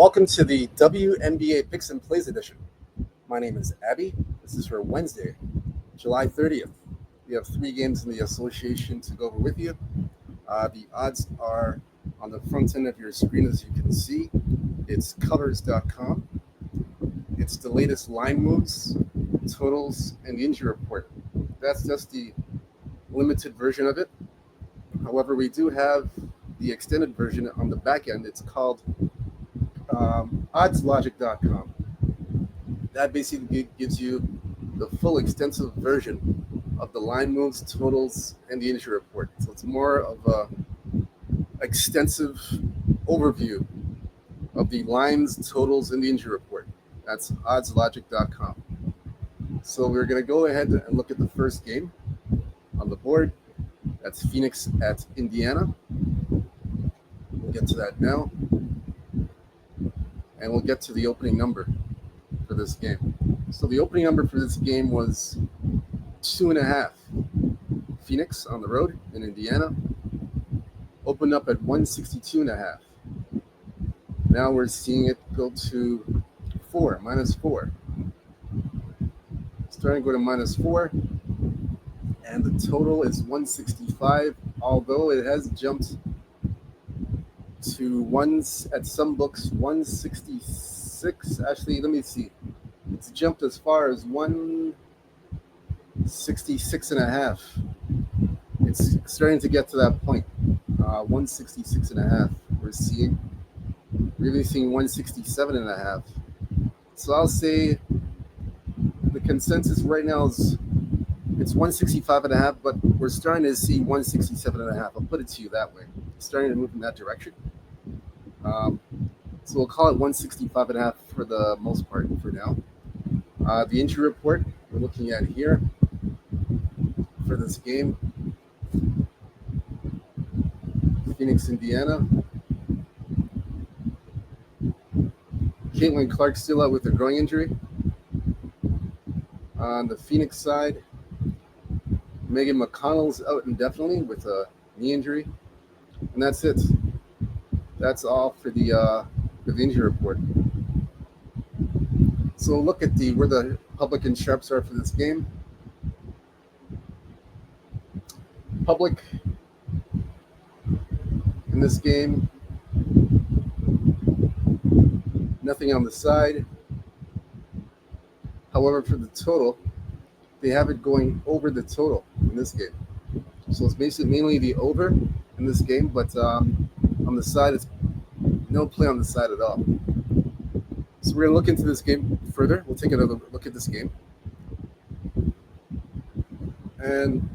Welcome to the WNBA Picks and Plays edition. My name is Abby. This is for Wednesday, July 30th. We have 3 games in the association to go over with you. The odds are on the front end of your screen, as you can see. It's colors.com. It's the latest line moves, totals, and the injury report. That's just the limited version of it. However, we do have the extended version on the back end. It's called oddslogic.com. That basically gives you the full extensive version of the line moves, totals, and the injury report. So it's more of a extensive overview of the lines, totals, and the injury report. That's oddslogic.com. So we're going to go ahead and look at the first game on the board. That's Phoenix at Indiana. We'll get to that now. And we'll get to the opening number for this game. So the opening number for this game was 2.5. Phoenix on the road in Indiana opened up at 162.5. Now we're seeing it go to -4. Starting to go to -4. And the total is 165, although it has jumped to at some books 166. Actually, let me see. It's jumped as far as 166.5. It's starting to get to that point. 166.5. We're really seeing 167.5. So I'll say the consensus right now is it's 165.5, but we're starting to see 167.5. I'll put it to you that way. It's starting to move in that direction. So we'll call it 165.5 for the most part for now. The injury report we're looking at here for this game. Phoenix, Indiana. Caitlin Clark still out with a groin injury. On the Phoenix side, Megan McConnell's out indefinitely with a knee injury. And that's it. That's all for the injury report. So look at where the public and sharps are for this game. Public in this game, nothing on the side. However, for the total, they have it going over the total in this game. So it's basically mainly the over in this game, but on the side, it's no play on the side at all. So we're going to look into this game further. We'll take another look at this game. And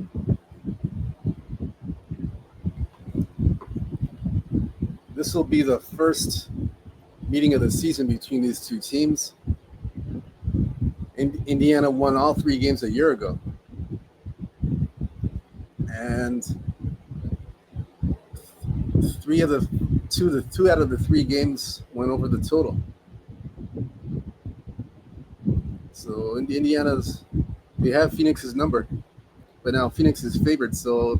this will be the first meeting of the season between these two teams. Indiana won all 3 games a year ago. And two out of the 3 games went over the total. So they have Phoenix's number, but now Phoenix is favored. So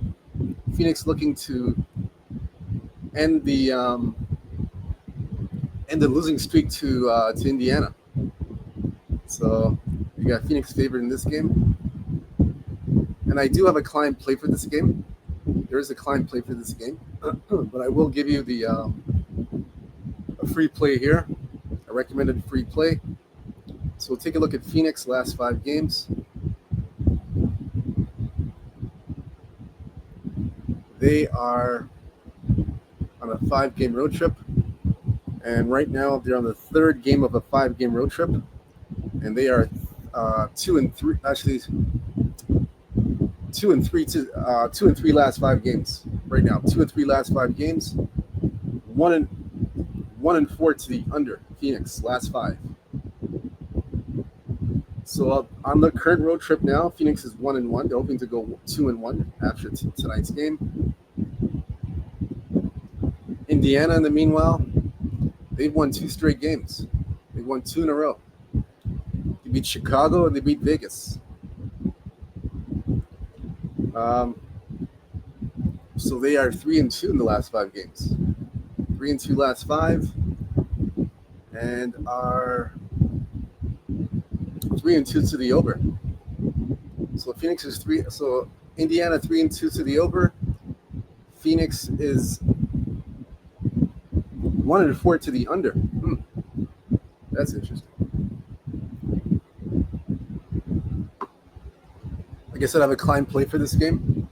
Phoenix looking to end the losing streak to Indiana. So you got Phoenix favored in this game. And I do have a client play for this game. There is a client play for this game, but I will give you a free play here, a recommended free play. So we'll take a look at Phoenix last 5 games. They are on a 5-game road trip, and right now they're on the 3rd game of a 5-game road trip, and they are 2-3. Actually, 2-3 last 5 games right now. 2-3 last 5 games. 1-4 to the under Phoenix last 5. So on the current road trip now, Phoenix is 1-1. They're hoping to go 2-1 after tonight's game. Indiana, in the meanwhile, they've won 2 straight games. They've won 2 in a row. They beat Chicago and they beat Vegas. So they are 3-2 in the last 5 games. 3-2 last 5. and our 3-2 to the over. So Phoenix is 3. So Indiana 3-2 to the over. Phoenix is 1-4 to the under. That's interesting. Like I said, I have a client play for this game,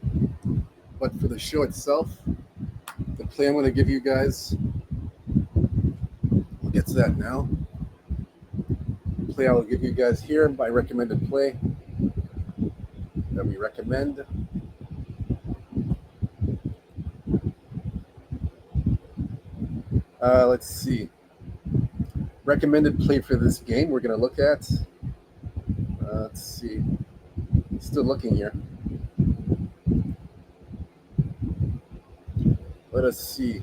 but for the show itself, the play I'm going to give you guys, we'll get to that now. The play I will give you guys here, my recommended play that we recommend. Let's see. Recommended play for this game we're going to look at. Let's see. Still looking here. Let us see.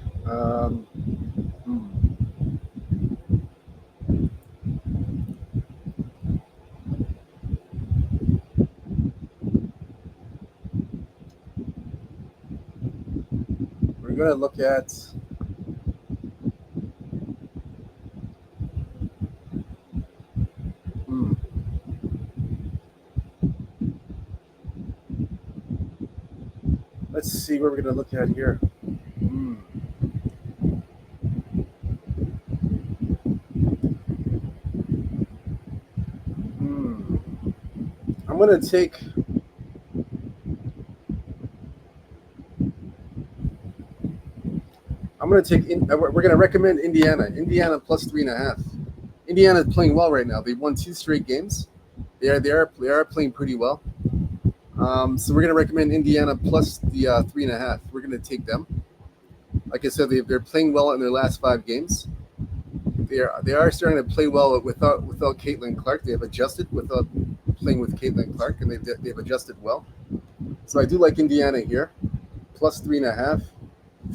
We're going to look at let's see what we're going to look at here. I'm going to take we're going to recommend Indiana plus 3.5. Indiana is playing well right now. They've won 2 straight games. They are playing pretty well. So we're going to recommend Indiana plus the 3.5. We're going to take them. Like I said, they're playing well in their last 5 games. They are starting to play well without Caitlin Clark. They have adjusted without playing with Caitlin Clark, and they've adjusted well. So I do like Indiana here, plus 3.5.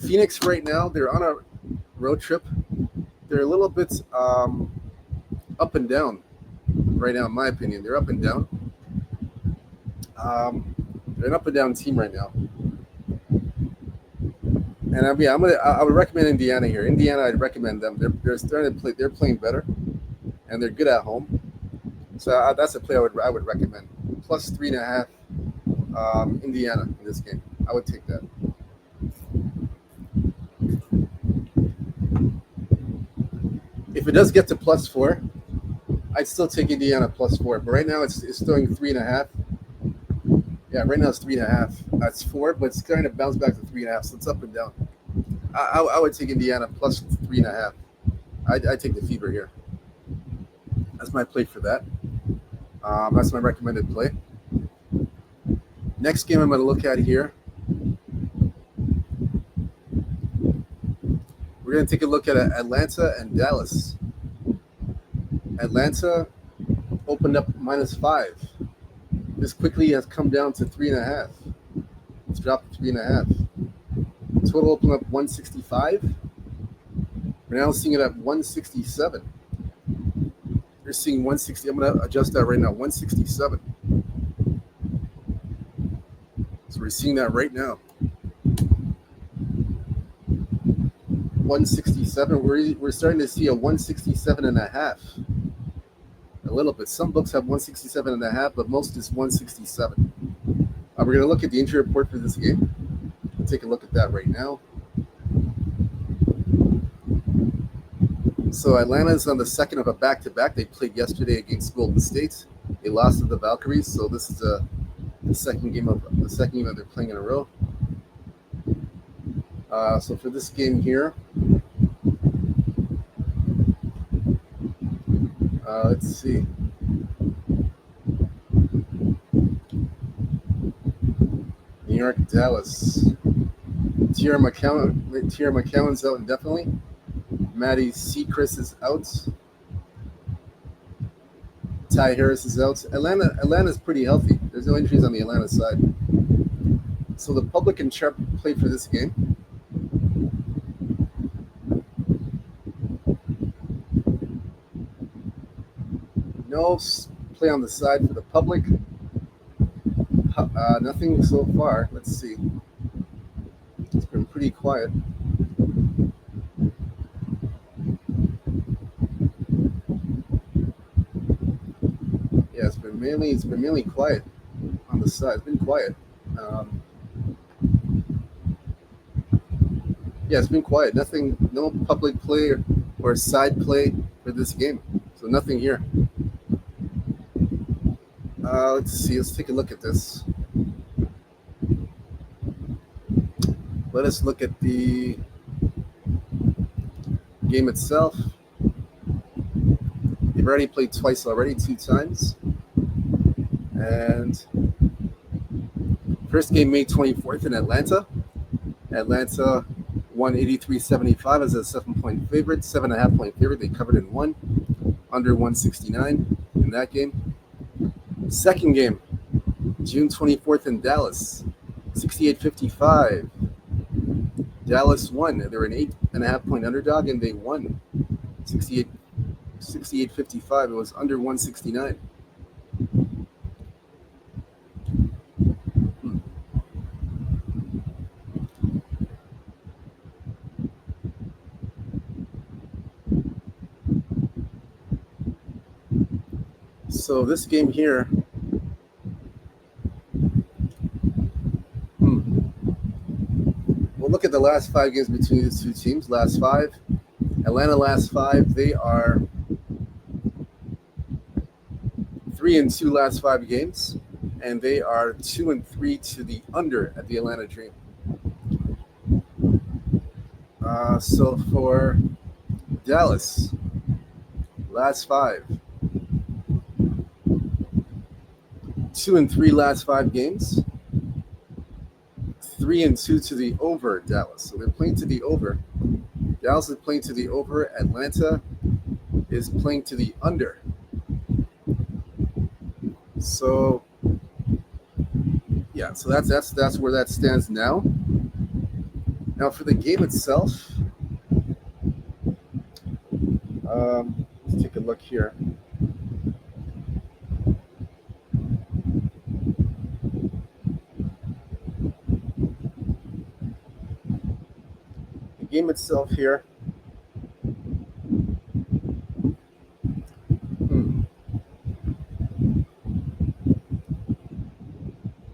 Phoenix right now, they're on a road trip. They're a little bit up and down right now, in my opinion. They're up and down. They're an up and down team right now. And I would recommend Indiana here. Indiana, I'd recommend them. They're starting to play. They're playing better, and they're good at home. So that's a play I would recommend. Plus 3.5, Indiana in this game. I would take that. If it does get to plus 4, I'd still take Indiana plus 4. But right now it's throwing 3.5. Yeah, right now it's 3.5. That's 4, but it's kind of bounced back to 3.5, so it's up and down. I would take Indiana plus 3.5. I'd take the Fever here. That's my play for that. That's my recommended play. Next game I'm going to look at here. We're going to take a look at Atlanta and Dallas. Atlanta opened up -5. This quickly has come down to 3.5. It's dropped to 3.5. Total opened up 165. We're now seeing it at 167. You're seeing 160. I'm going to adjust that right now. 167. So we're seeing that right now. 167. We're starting to see a 167.5. A little bit. Some books have 167.5, but most is 167. We're going to look at the injury report for this game. We'll take a look at that right now. So Atlanta's on the second of a back-to-back. They played yesterday against Golden State. They lost to the Valkyries, so this is the second game that they're playing in a row. So for this game here, let's see. New York, Dallas. Tierra McCowan's out indefinitely. Maddie Sechrist is out. Ty Harris is out. Atlanta's pretty healthy. There's no injuries on the Atlanta side. So the public and sharp play for this game. No play on the side for the public. Nothing so far. Let's see. It's been pretty quiet. It's been mainly quiet on the side. It's been quiet. Um, yeah, it's been quiet. Nothing, no public play or side play for this game. So nothing here. Let's see. Let's take a look at this. Let us look at the game itself. They've already played twice already, 2 times. And first game, May 24th in Atlanta. Atlanta won 83-75 as a 7-point favorite, 7.5-point favorite. They covered and won, under 169 in that game. Second game, June 24th in Dallas, 68-55. Dallas won. They were an 8.5-point underdog, and they won 68-55. It was under 169. So this game here, we'll look at the last 5 games between these two teams. Last 5, Atlanta last 5, they are 3-2 last 5 games, and they are 2-3 to the under at the Atlanta Dream. So for Dallas, last 5, 2-3 last 5 games, 3-2 to the over. Dallas, so they're playing to the over. Dallas is playing to the over. Atlanta is playing to the under. So yeah, so that's where that stands now. Now for the game itself, let's take a look here. The game itself here.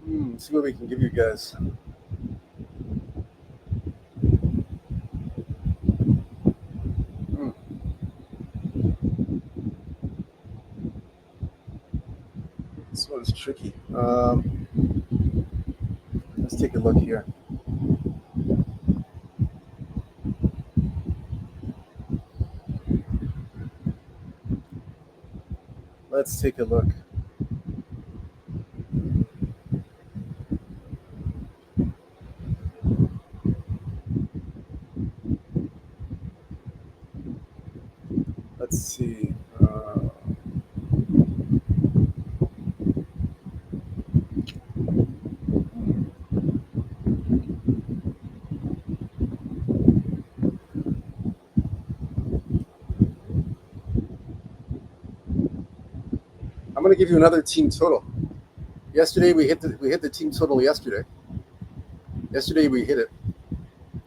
Let's see what we can give you guys. This one's tricky. Let's take a look here. Let's take a look. Let's see. I'm going to give you another team total. Yesterday we hit the team total yesterday. Yesterday we hit it.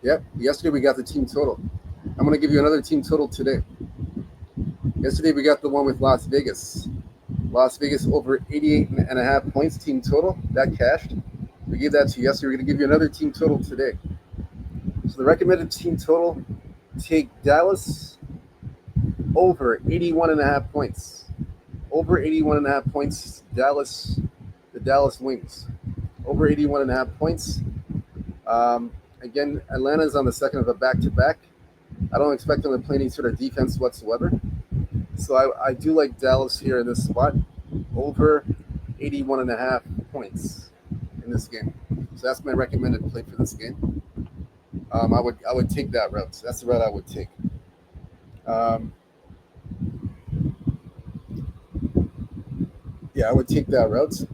Yep. Yesterday we got the team total. I'm going to give you another team total today. Yesterday we got the one with Las Vegas. Las Vegas over 88.5 points team total. That cashed. We gave that to you yesterday. We're going to give you another team total today. So the recommended team total, take Dallas over 81.5 points. Over 81.5 points, Dallas, the Dallas Wings. Over 81.5 points. Again, Atlanta's on the second of a back-to-back. I don't expect them to play any sort of defense whatsoever. So I do like Dallas here in this spot. Over 81.5 points in this game. So that's my recommended play for this game. I would take that route. So that's the route I would take. Yeah, I would take that route.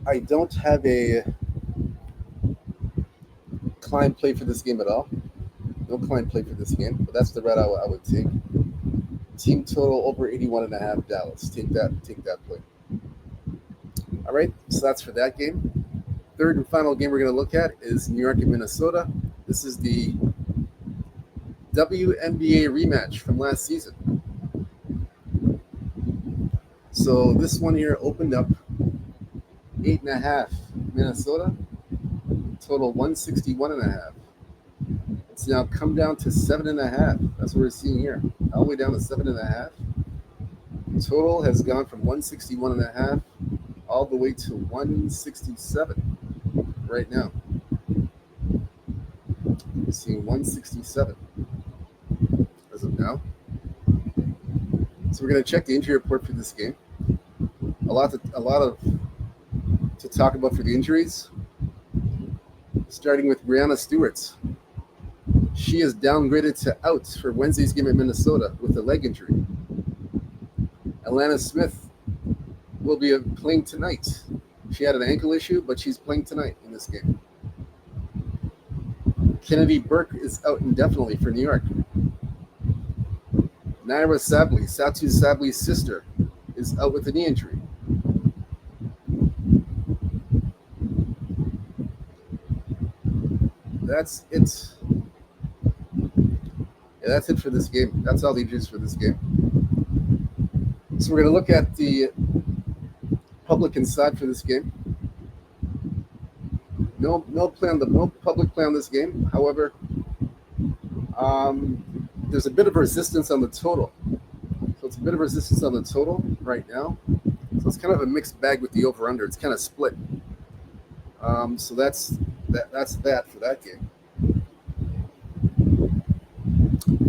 I don't have a client play for this game at all. No client play for this game, but that's the route I would take. Team total over 81.5 Dallas. Take that play. All right, so that's for that game. Third and final game we're going to look at is New York and Minnesota. This is the WNBA rematch from last season. So this one here opened up 8.5 Minnesota, total 161.5. It's now come down to 7.5. That's what we're seeing here, all the way down to 7.5. Total has gone from 161.5 all the way to 167 right now. We're seeing 167 as of now. So we're going to check the injury report for this game. A lot to talk about for the injuries. Starting with Brianna Stewart. She is downgraded to out for Wednesday's game at Minnesota with a leg injury. Alana Smith will be playing tonight. She had an ankle issue, but she's playing tonight in this game. Kennedy Burke is out indefinitely for New York. Naira Sabli, Satu Sabli's sister, is out with a knee injury. That's it. Yeah, that's it for this game. That's all the injuries for this game. So we're going to look at the public inside for this game. No public play on this game. However, there's a bit of resistance on the total. So it's a bit of resistance on the total right now. So it's kind of a mixed bag with the over/under. It's kind of split. So that's that for that game.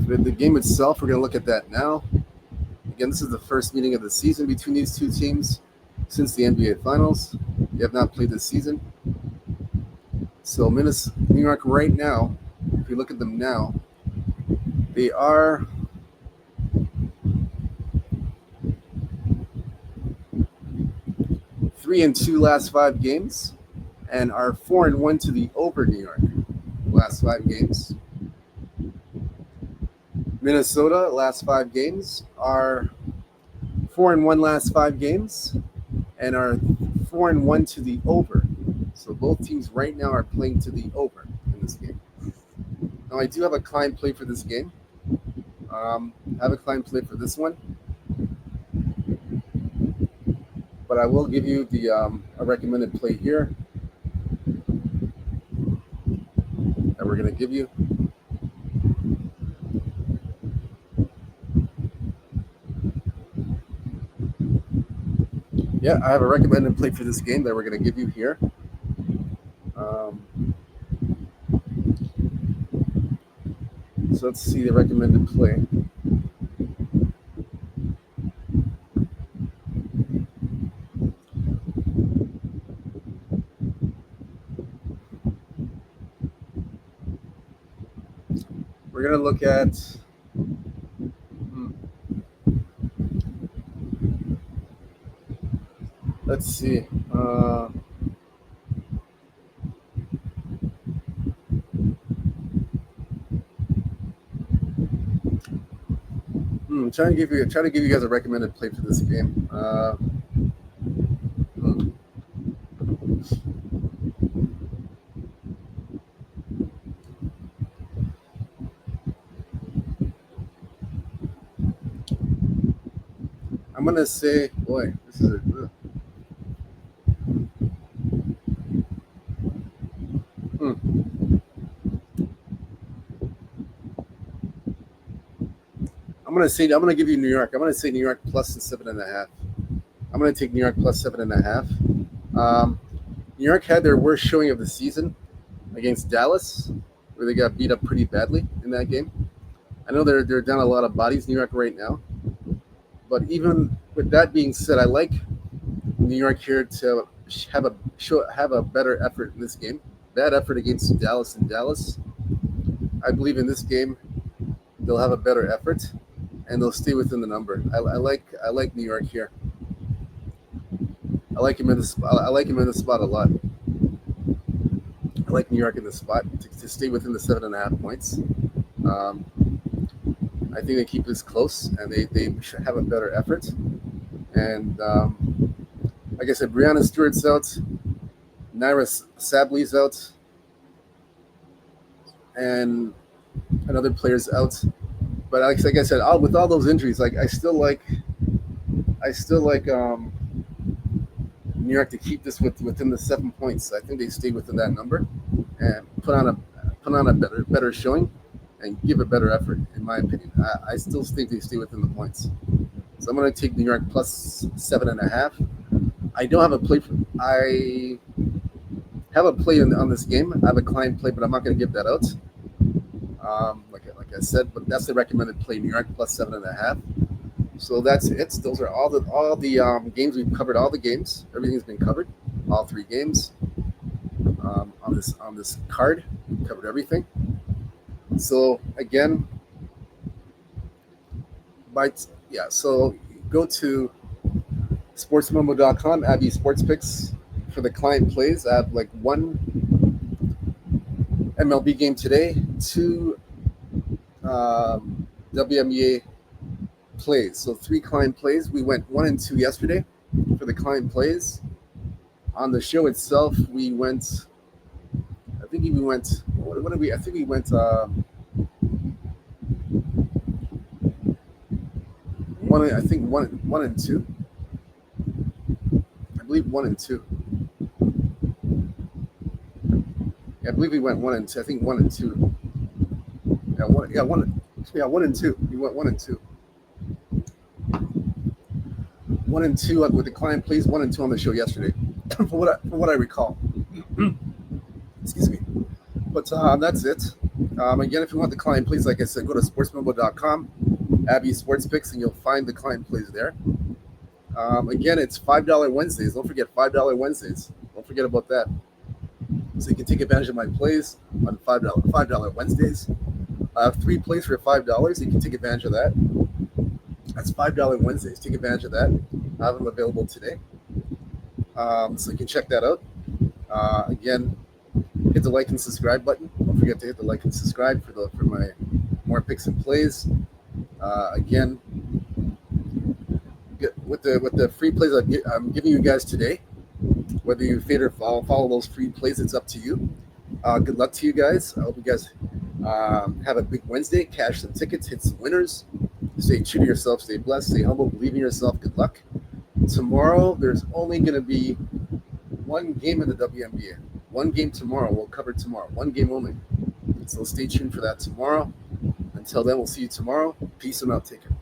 For the game itself, we're going to look at that now. Again, this is the first meeting of the season between these two teams since the NBA Finals. They have not played this season. So New York right now, if you look at them now, they are three and 2 last 5 games, and are 4-1 to the over New York last 5 games. Minnesota last 5 games are 4-1 last 5 games, and are 4-1 to the over. So both teams right now are playing to the over in this game. Now I do have a client play for this game. I have a client play for this one, but I will give you the a recommended play here that we're going to give you. Yeah, I have a recommended play for this game that we're going to give you here. So let's see the recommended play. We're going to look at let's see. I'm trying to give you guys a recommended play for this game. I'm gonna say, boy, this is a. I'm gonna give you New York. I'm gonna say New York plus the 7.5. I'm gonna take New York plus 7.5. New York had their worst showing of the season against Dallas, where they got beat up pretty badly in that game. I know they're down a lot of bodies, New York right now. But even with that being said, I like New York here to have a better effort in this game. Bad effort against Dallas in Dallas. I believe in this game they'll have a better effort and they'll stay within the number. I like New York here. I like him in the spot. I like him in the spot a lot. I like New York in the spot to stay within the 7.5 points. I think they keep this close and they should have a better effort. And like I said, Brianna Stewart's out, Naira Sabli's out, and another player's out. But like I said, with all those injuries, I still like I still like New York to keep this within the 7 points. I think they stay within that number and put on a better showing and give a better effort, in my opinion. I still think they stay within the points. So I'm going to take New York plus 7.5. I don't have a play. I have a play on this game. I have a client play, but I'm not going to give that out. Like I said, but that's the recommended play. New York plus 7.5. So that's it. Those are all the games we've covered. All the games, everything's been covered. All three games on this card, we covered everything. So again, so go to sportsmemo.com, Abby Sports Picks for the client plays. I have like one MLB game today, two WNBA plays. So three client plays. We went 1 and 2 yesterday for the client plays. On the show itself, we went. I think we went. What did we? I think we went. One. I think one and two. I believe 1 and 2. Yeah, I believe we went 1 and 2. I think 1 and 2. Yeah, one. Yeah, one. Yeah, 1 and 2. We went 1 and 2. 1 and 2 with the client plays. 1 and 2 on the show yesterday, for what I recall. Excuse me. But that's it. Again, if you want the client plays, like I said, go to sportsmobile.com, Abby Sports Picks, and you'll find the client plays there. Again, it's $5 Wednesdays. Don't forget $5 Wednesdays. Don't forget about that. So you can take advantage of my plays on $5 Wednesdays. I have 3 plays for $5. You can take advantage of that. That's $5 Wednesdays. Take advantage of that. I have them available today. So you can check that out. Again, hit the like and subscribe button. Don't forget to hit the like and subscribe for my more picks and plays. Again, with the free plays I'm giving you guys today, whether you fade or follow those free plays, it's up to you. Good luck to you guys. I hope you guys have a big Wednesday. Cash some tickets, hit some winners. Stay true to yourself. Stay blessed. Stay humble. Believe in yourself. Good luck. Tomorrow, there's only going to be one game in the WNBA. One game tomorrow. We'll cover tomorrow. One game only. So stay tuned for that tomorrow. Until then, we'll see you tomorrow. Peace and out. Take care.